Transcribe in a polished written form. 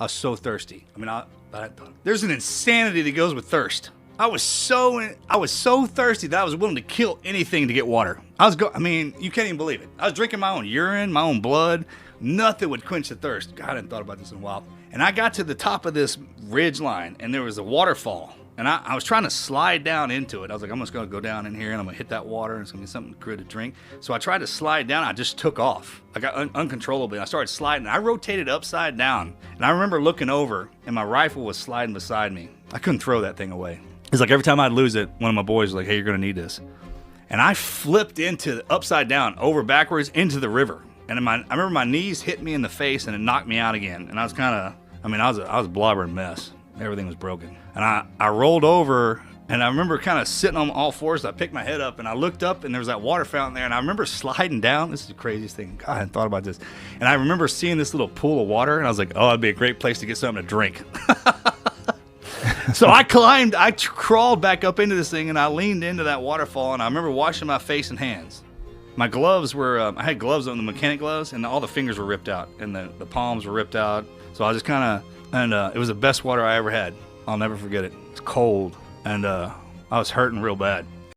I was so thirsty. I mean, there's an insanity that goes with thirst. I was so thirsty that I was willing to kill anything to get water. I mean, you can't even believe it. I was drinking my own urine, my own blood. Nothing would quench the thirst. God, I hadn't thought about this in a while. And I got to the top of this ridge line, and there was a waterfall. And I was trying to slide down into it. I was like, I'm just going to go down in here, and I'm going to hit that water, and it's going to be something good to drink. So I tried to slide down. I just took off. I got uncontrollably. I started sliding. I rotated upside down. And I remember looking over, and my rifle was sliding beside me. I couldn't throw that thing away. It's like every time I'd lose it, one of my boys was like, hey, you're going to need this. And I flipped into upside down, over backwards, into the river. And I remember my knees hit me in the face, and it knocked me out again. And I was I was a blobbering mess. Everything was broken. And I rolled over, and I remember kind of sitting on all fours. I picked my head up, and I looked up, and there was that water fountain there. And I remember sliding down. This is the craziest thing. God, I hadn't thought about this. And I remember seeing this little pool of water, and I was like, oh, it'd be a great place to get something to drink. So I crawled back up into this thing, and I leaned into that waterfall, and I remember washing my face and hands. My gloves were, I had gloves on, the mechanic gloves, and all the fingers were ripped out, and the palms were ripped out. So I just it was the best water I ever had. I'll never forget it. It's cold, and I was hurting real bad.